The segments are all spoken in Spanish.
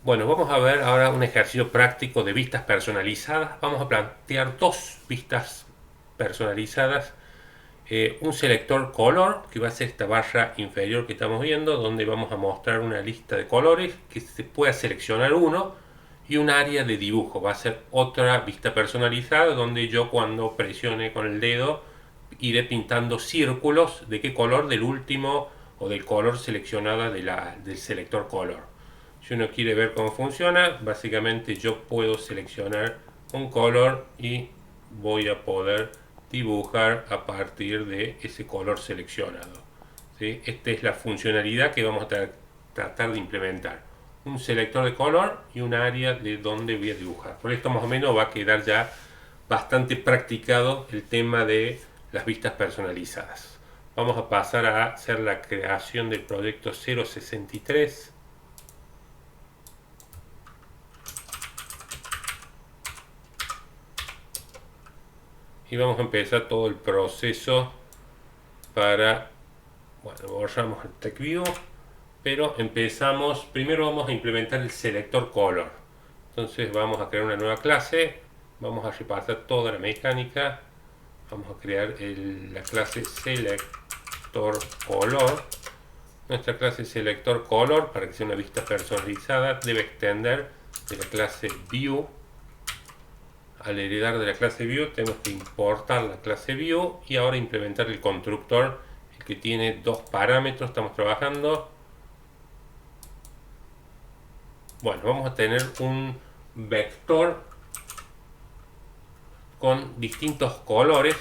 Bueno, vamos a ver ahora un ejercicio práctico de vistas personalizadas. Vamos a plantear dos vistas personalizadas. Un selector color, que va a ser esta barra inferior que estamos viendo, donde vamos a mostrar una lista de colores que se pueda seleccionar uno, y un área de dibujo. Va a ser otra vista personalizada donde yo, cuando presione con el dedo, iré pintando círculos de qué color, del último o del color seleccionado del selector color. Si uno quiere ver cómo funciona, básicamente yo puedo seleccionar un color y voy a poder dibujar a partir de ese color seleccionado. ¿Sí? Esta es la funcionalidad que vamos a tratar de implementar. Un selector de color y un área de donde voy a dibujar. Por esto más o menos va a quedar ya bastante practicado el tema de las vistas personalizadas. Vamos a pasar a hacer la creación del proyecto 063. Y vamos a empezar todo el proceso para, bueno, borramos el TextView, pero empezamos, primero vamos a implementar el selector color. Entonces vamos a crear una nueva clase, vamos a repasar toda la mecánica, vamos a crear la clase selector color. Nuestra clase selector color, para que sea una vista personalizada, debe extender de la clase view. Al heredar de la clase view tenemos que importar la clase view y ahora implementar el constructor, el que tiene dos parámetros. Estamos trabajando. Bueno, vamos a tener un vector con distintos colores.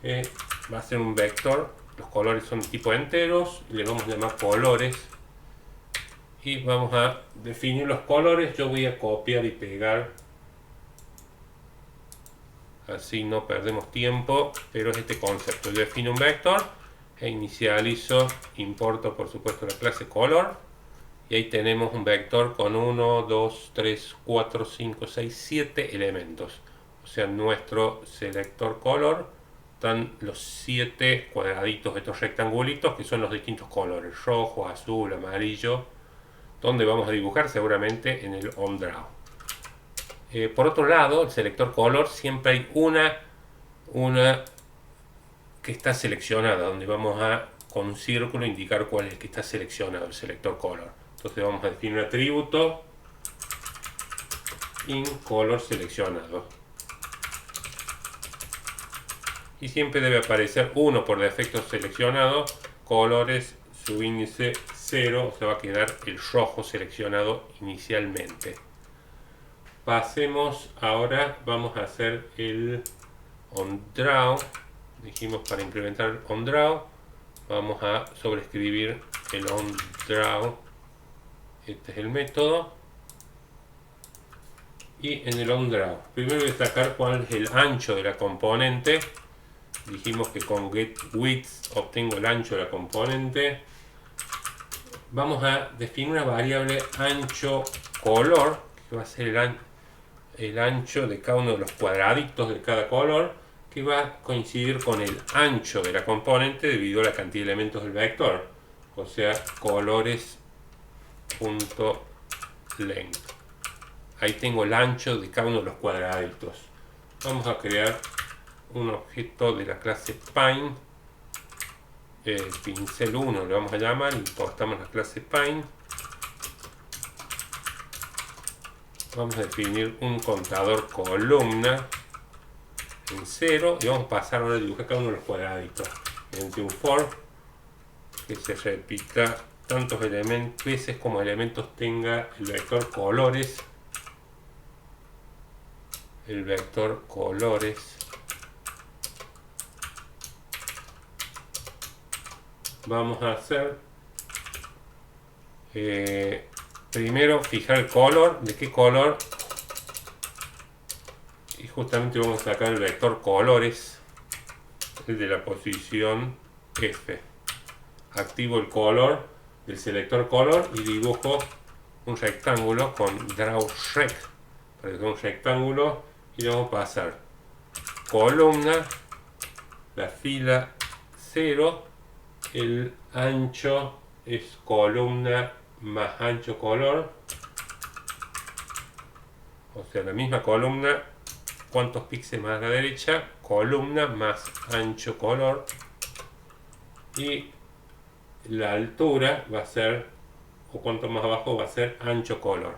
Va a ser un vector, los colores son de tipo enteros, le vamos a llamar colores y vamos a definir los colores. Yo voy a copiar y pegar, así no perdemos tiempo, pero es este concepto. Yo defino un vector e inicializo, importo por supuesto la clase color, y ahí tenemos un vector con 1, 2, 3, 4, 5, 6, 7 elementos. O sea, nuestro selector color están los 7 cuadraditos, estos rectangulitos que son los distintos colores: rojo, azul, amarillo, donde vamos a dibujar seguramente en el OnDraw. Por otro lado, el selector color siempre hay una que está seleccionada, donde vamos a con un círculo indicar cuál es el que está seleccionado, el selector color. Entonces vamos a definir un atributo in color seleccionado, y siempre debe aparecer uno por defecto seleccionado, colores subíndice 0, o sea, va a quedar el rojo seleccionado inicialmente. Pasemos ahora, vamos a hacer el OnDraw. Dijimos, para implementar el OnDraw vamos a sobreescribir el OnDraw. Este es el método. Y en el OnDraw primero voy a sacar cuál es el ancho de la componente. Dijimos que con getWidth obtengo el ancho de la componente. Vamos a definir una variable ancho color, que va a ser el ancho de cada uno de los cuadraditos de cada color, que va a coincidir con el ancho de la componente debido a la cantidad de elementos del vector. O sea, colores.length. Ahí tengo el ancho de cada uno de los cuadraditos. Vamos a crear un objeto de la clase Pine, pincel 1 le vamos a llamar, importamos la clase Pine. Vamos a definir un contador columna en 0 y vamos a pasar ahora a dibujar cada uno de los cuadraditos mediante un for que se repita tantos veces como elementos tenga el vector colores. El vector colores vamos a hacer primero fijar el color, de qué color, y justamente vamos a sacar el vector colores, el de la posición F. Activo el color del selector color y dibujo un rectángulo con drawRect para que sea un rectángulo, y le vamos a pasar columna, la fila 0, el ancho es columna más ancho color, o sea, la misma columna, cuántos píxeles más a la derecha, columna más ancho color, y la altura va a ser, o cuanto más abajo va a ser ancho color.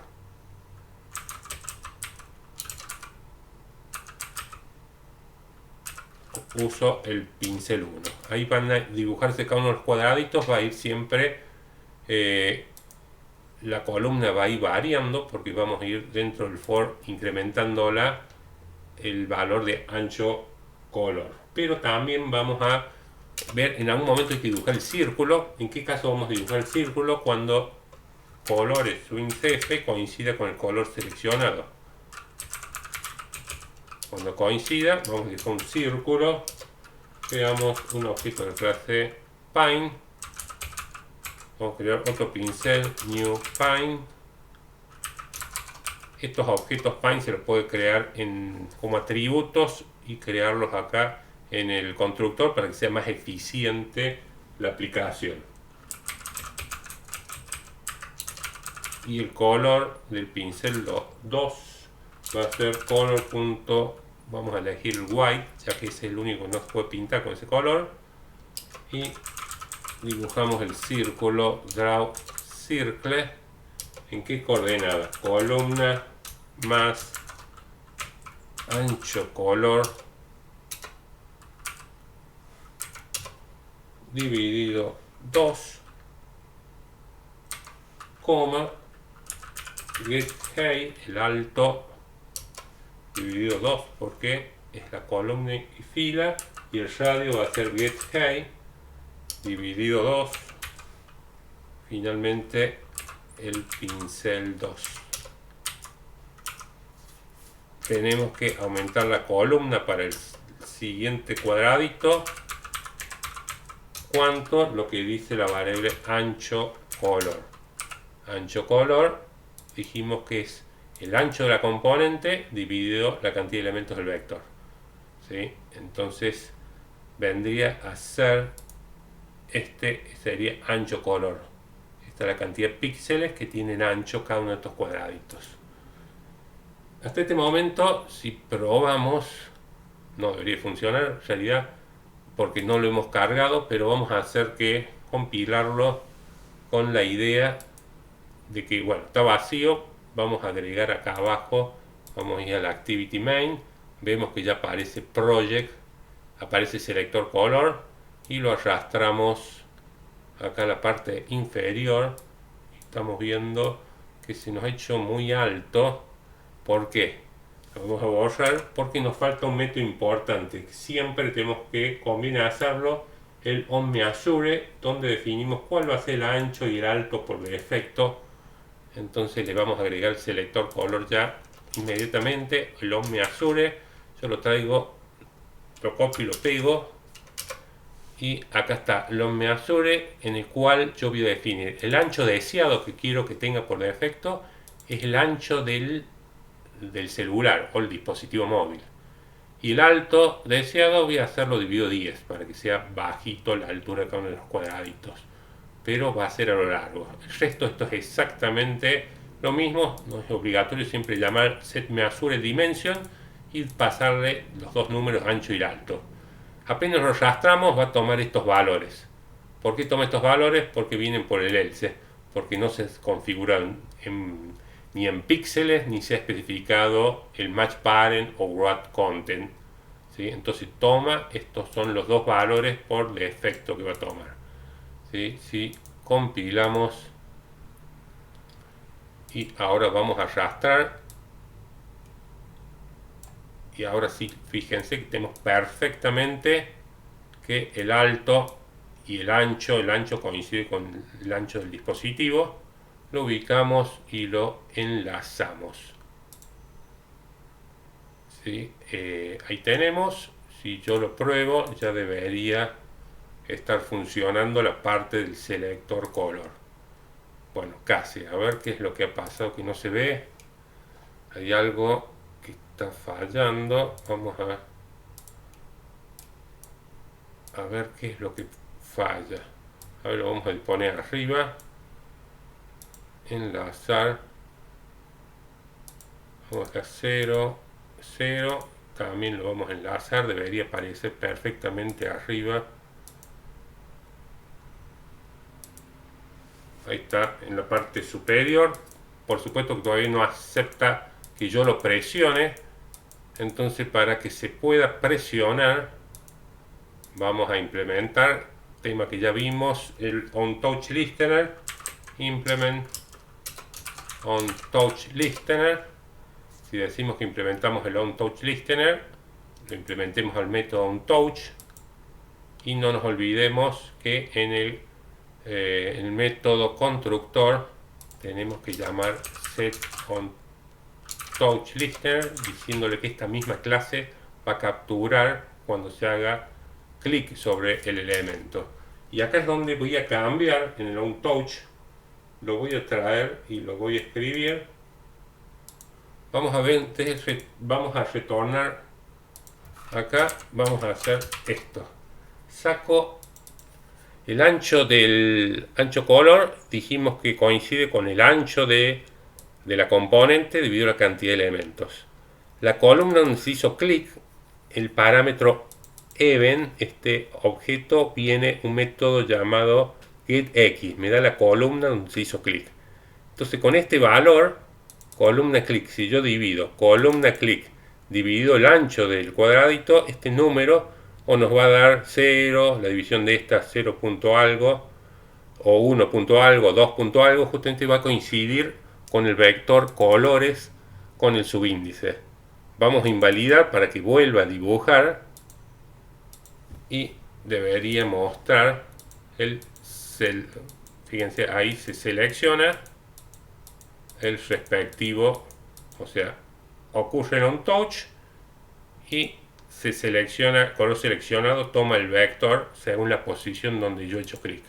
Uso el pincel 1. Ahí van a dibujarse cada uno de los cuadraditos, va a ir siempre, la columna va a ir variando porque vamos a ir dentro del for incrementando el valor de ancho color. Pero también vamos a ver, en algún momento hay que dibujar el círculo. ¿En qué caso vamos a dibujar el círculo? Cuando colores swing F coincida con el color seleccionado. Cuando coincida, vamos a dibujar un círculo. Creamos un objeto de clase Pine. Vamos a crear otro pincel, New Pine. Estos objetos Pine se los puede crear como atributos y crearlos acá en el constructor para que sea más eficiente la aplicación. Y el color del pincel 2 va a ser color. Vamos a elegir el white, ya que es el único que no se puede pintar con ese color. Y dibujamos el círculo, draw circle. ¿En qué coordenada? Columna más ancho color dividido 2, coma, get height, el alto, dividido 2, porque es la columna y fila, y el radio va a ser get height dividido 2, finalmente el pincel 2. Tenemos que aumentar la columna para el siguiente cuadradito. ¿Cuánto? Lo que dice la variable ancho color. Ancho color, dijimos que es el ancho de la componente dividido la cantidad de elementos del vector. ¿Sí? Entonces vendría a ser, sería ancho color. Esta es la cantidad de píxeles que tienen ancho cada uno de estos cuadraditos. Hasta este momento, si probamos, no debería funcionar en realidad porque no lo hemos cargado, pero vamos a hacer que compilarlo con la idea de que, bueno, está vacío. Vamos a agregar acá abajo, vamos a ir a la activity main, vemos que ya aparece project, aparece selector color, y lo arrastramos acá a la parte inferior. Estamos viendo que se nos ha hecho muy alto. ¿Por qué? Lo vamos a borrar porque nos falta un método importante. Siempre tenemos que, conviene hacerlo, el onMeasure, donde definimos cuál va a ser el ancho y el alto por defecto. Entonces le vamos a agregar el selector color ya inmediatamente, el onMeasure. Yo lo traigo, lo copio y lo pego, y acá está el onMeasure, en el cual yo voy a definir el ancho deseado que quiero que tenga por defecto. Es el ancho del celular o el dispositivo móvil, y el alto deseado voy a hacerlo dividido 10 para que sea bajito la altura de cada uno de los cuadraditos, pero va a ser a lo largo. El resto, esto es exactamente lo mismo. No es obligatorio siempre llamar setMeasure dimension y pasarle los dos números ancho y alto. Apenas lo arrastramos va a tomar estos valores. ¿Por qué toma estos valores? Porque vienen por el else, porque no se configuran ni en píxeles, ni se ha especificado el match parent o wrap content. ¿Sí? Entonces toma, estos son los dos valores por defecto que va a tomar. ¿Sí? Si compilamos y ahora vamos a arrastrar, y ahora sí, fíjense que tenemos perfectamente que el alto y el ancho coincide con el ancho del dispositivo. Lo ubicamos y lo enlazamos. ¿Sí? Ahí tenemos. Si yo lo pruebo, ya debería estar funcionando la parte del selector color. Bueno, casi. A ver qué es lo que ha pasado que no se ve. Hay algo que está fallando. Vamos a ver qué es lo que falla. A ver, lo vamos a poner arriba. Enlazar. Vamos acá 0, 0. También lo vamos a enlazar, debería aparecer perfectamente arriba. Ahí está, en la parte superior. Por supuesto que todavía no acepta que yo lo presione. Entonces, para que se pueda presionar, vamos a implementar tema que ya vimos, el OnTouchListener. Implement OnTouchListener. Si decimos que implementamos el OnTouchListener, lo implementemos al método OnTouch. Y no nos olvidemos que en el método constructor tenemos que llamar setOnTouchListener, diciéndole que esta misma clase va a capturar cuando se haga clic sobre el elemento. Y acá es donde voy a cambiar en el OnTouch, lo voy a traer y lo voy a escribir. Vamos a ver, vamos a retornar acá, vamos a hacer esto. Saco el ancho del ancho color, dijimos que coincide con el ancho de la componente dividido la cantidad de elementos. La columna donde se hizo clic, el parámetro even, este objeto, viene un método llamado getX, me da la columna donde se hizo clic. Entonces con este valor, columna clic, si yo divido columna clic dividido el ancho del cuadradito, este número o nos va a dar 0, la división de esta 0 punto algo, o 1 punto algo, 2 punto algo, justamente va a coincidir con el vector colores con el subíndice. Vamos a invalidar para que vuelva a dibujar y debería mostrar el fíjense, ahí se selecciona el respectivo, o sea, ocurre en OnTouch y se selecciona, color seleccionado toma el vector según la posición donde yo he hecho clic.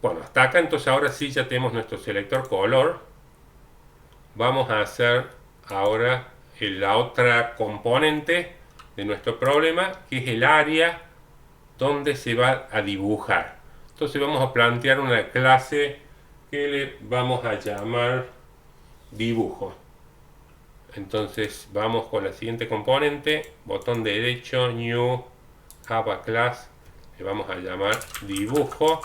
Bueno, hasta acá entonces ahora sí ya tenemos nuestro selector color. Vamos a hacer ahora la otra componente de nuestro problema, que es el área donde se va a dibujar. Entonces vamos a plantear una clase que le vamos a llamar dibujo. Entonces vamos con la siguiente componente, botón derecho, New, Java Class, le vamos a llamar dibujo.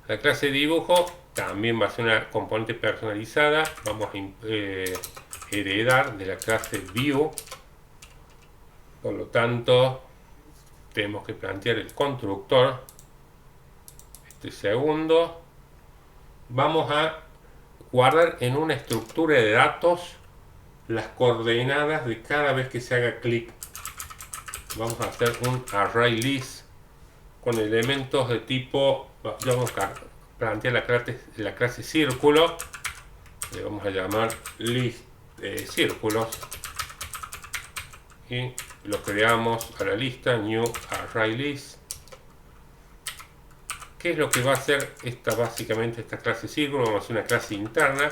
La clase dibujo también va a ser una componente personalizada, vamos a heredar de la clase View. Por lo tanto, tenemos que plantear el constructor, este segundo. Vamos a guardar en una estructura de datos las coordenadas de cada vez que se haga clic. Vamos a hacer un ArrayList con elementos de tipo, vamos a plantear la clase círculo, le vamos a llamar list círculos y lo creamos a la lista new ArrayList. ¿Qué es lo que va a hacer básicamente esta clase círculo? Vamos a hacer una clase interna,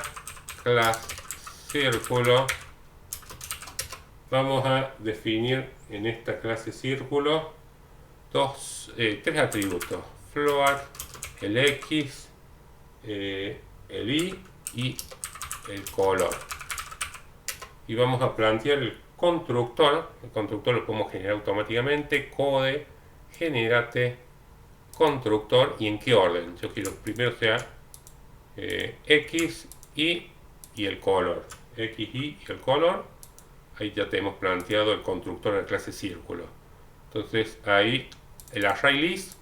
class círculo. Vamos a definir en esta clase círculo tres atributos: float, el x, el y el color. Y vamos a plantear el constructor. El constructor lo podemos generar automáticamente. Code, generate constructor. ¿Y en qué orden? Yo quiero primero sea x, y el color. X, y el color. Ahí ya tenemos planteado el constructor de la clase círculo. Entonces ahí el ArrayList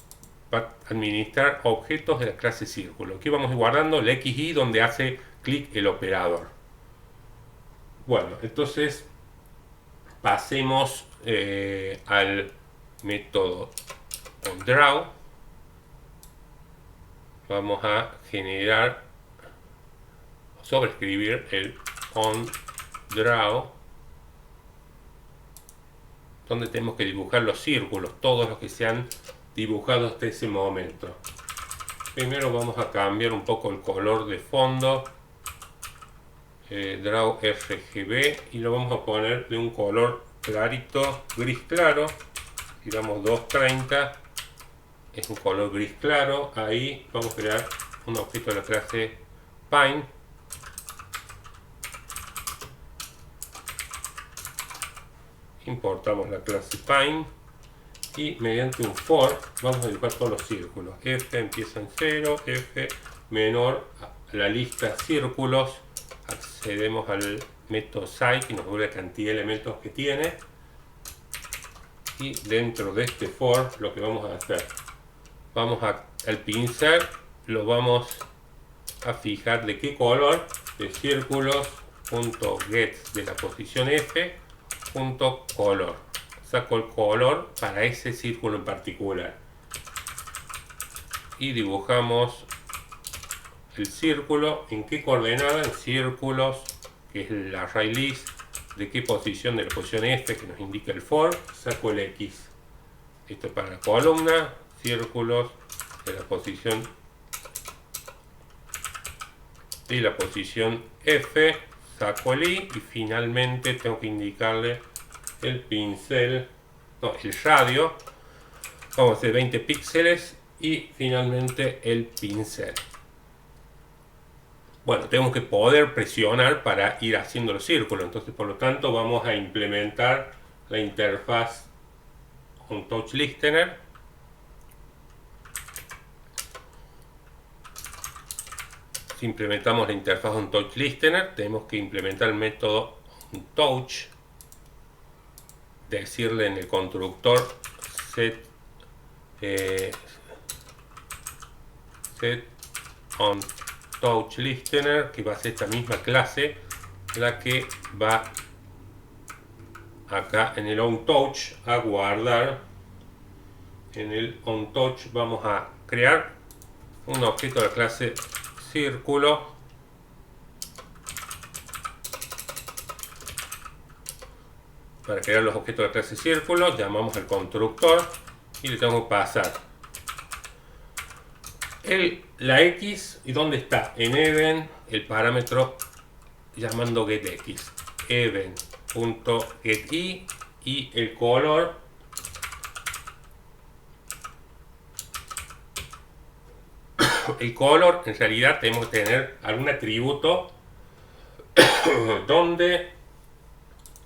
va a administrar objetos de la clase círculo. Aquí vamos guardando el x, y donde hace clic el operador. Bueno, entonces pasemos al método onDraw. Vamos a generar, sobreescribir el onDraw, donde tenemos que dibujar los círculos, todos los que se han dibujado hasta ese momento. Primero vamos a cambiar un poco el color de fondo, Draw RGB, y lo vamos a poner de un color clarito, gris claro. Y damos 230, es un color gris claro. Ahí vamos a crear un objeto de la clase Pine. importamos la clase Pine y mediante un for vamos a dibujar todos los círculos. F empieza en 0, F menor a la lista círculos, accedemos al método site que nos da la cantidad de elementos que tiene, y dentro de este for lo que vamos a hacer, al pincel lo vamos a fijar de qué color, de círculos.get de la posición F .color. Saco el color para ese círculo en particular y dibujamos el círculo. ¿En qué coordenada? En círculos, que es el array list, de qué posición, de la posición F que nos indica el for. Saco el X. Esto es para la columna, círculos de la posición F, saco el Y y finalmente tengo que indicarle el pincel, no, el radio. Vamos a hacer 20 píxeles y finalmente el pincel. Bueno, tenemos que poder presionar para ir haciendo los círculos, entonces por lo tanto vamos a implementar la interfaz OnTouchListener. Si implementamos la interfaz OnTouchListener, tenemos que implementar el método OnTouch, decirle en el constructor set OnTouchListener, que va a ser esta misma clase la que va acá en el OnTouch a guardar. En el OnTouch vamos a crear un objeto de la clase círculo para crear los objetos de la clase círculo. Llamamos al constructor y le tengo que pasar la X. ¿Y dónde está? En event el parámetro llamando getX, event.getY, y el color. El color, en realidad tenemos que tener algún atributo donde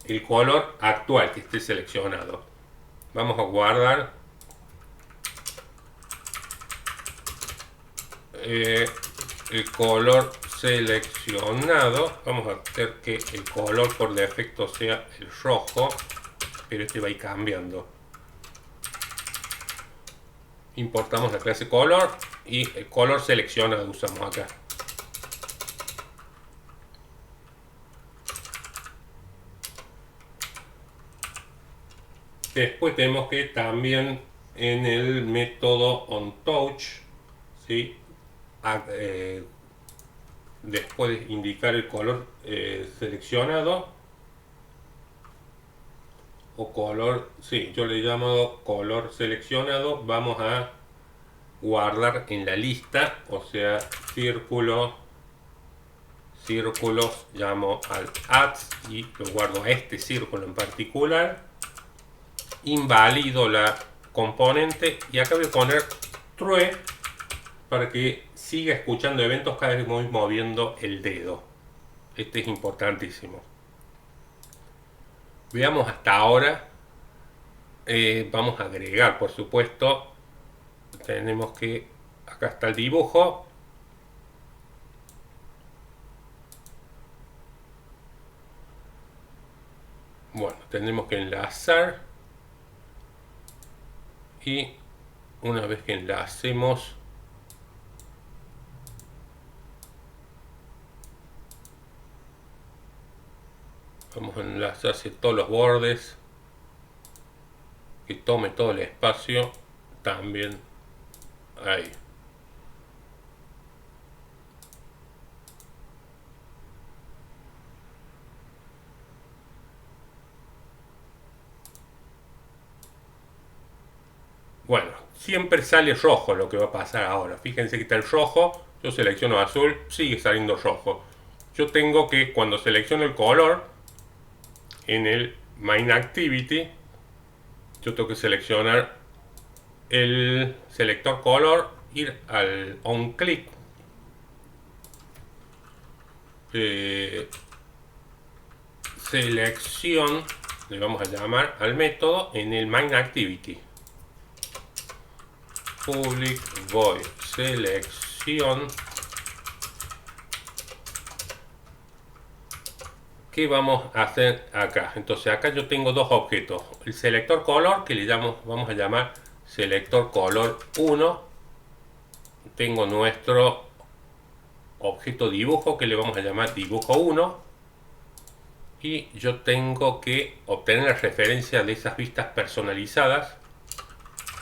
el color actual que esté seleccionado. Vamos a guardar el color seleccionado. Vamos a hacer que el color por defecto sea el rojo, pero este va a ir cambiando. Importamos la clase color y el color seleccionado usamos acá. Después tenemos que también en el método OnTouch, ¿sí? Después de indicar el color seleccionado o color, sí, yo le he llamado color seleccionado, vamos a guardar en la lista, o sea, círculos, llamo al add y lo guardo a este círculo en particular, invalido la componente y acá voy a poner true para que siga escuchando eventos cada vez que voy moviendo el dedo. Este es importantísimo. Veamos hasta ahora. Vamos a agregar, por supuesto. Tenemos que, acá está el dibujo. Bueno, tenemos que enlazar. Y una vez que enlacemos, vamos a enlazar hacia todos los bordes, que tome todo el espacio también ahí. Bueno, siempre sale rojo lo que va a pasar ahora. Fíjense que está el rojo, yo selecciono azul, sigue saliendo rojo. Yo tengo que, cuando selecciono el color, en el Main Activity, yo tengo que seleccionar el selector color, ir al OnClick, selección le vamos a llamar al método en el main activity. Public void selección. ¿Qué vamos a hacer acá? Entonces acá yo tengo dos objetos. El selector color, que le vamos a llamar selector color 1. Tengo nuestro objeto dibujo, que le vamos a llamar dibujo 1. Y yo tengo que obtener la referencia de esas vistas personalizadas.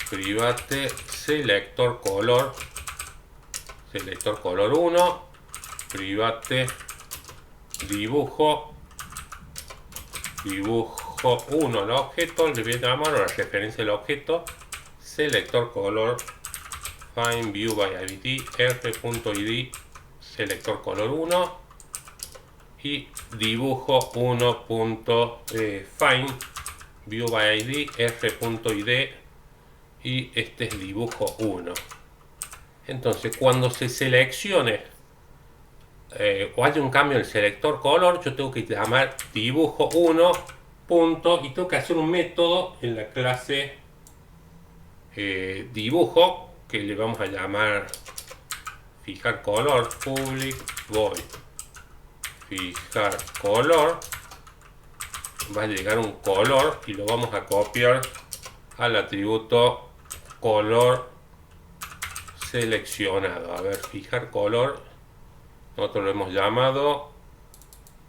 Private selector color 1. Private dibujo 1 al objeto, le voy a llamar la referencia del objeto selector color find view by id r.id selector color 1 y dibujo 1.find view by id r.id y este es dibujo 1. Entonces cuando se seleccione o haya un cambio en el selector color, yo tengo que llamar dibujo 1 punto y tengo que hacer un método en la clase dibujo, que le vamos a llamar fijar color public void fijar color. Va a llegar un color y lo vamos a copiar al atributo color seleccionado. A ver, fijar color, nosotros lo hemos llamado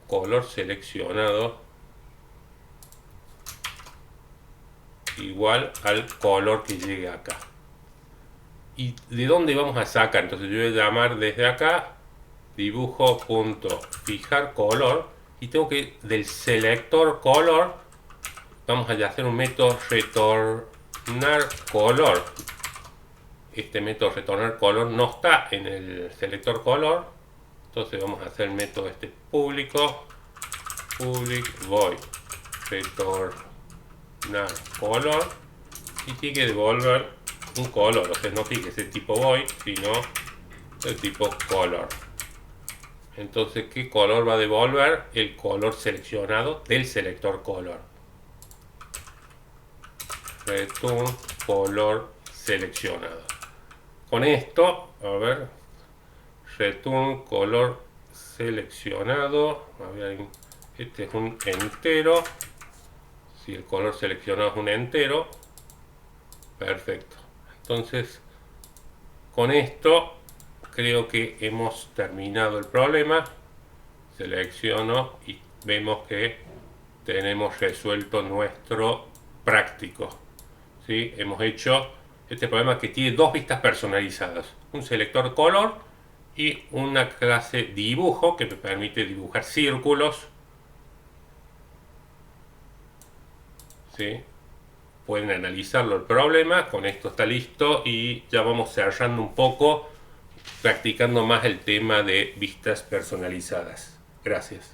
color seleccionado igual al color que llegue acá. ¿Y de dónde vamos a sacar? Entonces yo voy a llamar desde acá dibujo.fijar color y tengo que del selector color vamos a hacer un método retornar color. Este método retornar color no está en el selector color, entonces vamos a hacer el método este público public void retornar color y tiene que devolver un color, o sea, no tiene que ser tipo void, sino el tipo color. Entonces, ¿qué color va a devolver? El color seleccionado del selector color. Return color seleccionado. Con esto, a ver, return color seleccionado. A ver, este es un entero. Si el color seleccionado es un entero, perfecto. Entonces, con esto creo que hemos terminado el problema. Selecciono y vemos que tenemos resuelto nuestro práctico. ¿Sí? Hemos hecho este problema que tiene dos vistas personalizadas, un selector color y una clase dibujo que me permite dibujar círculos. ¿Sí? Pueden analizarlo el problema. Con esto está listo y ya vamos cerrando un poco, practicando más el tema de vistas personalizadas. Gracias.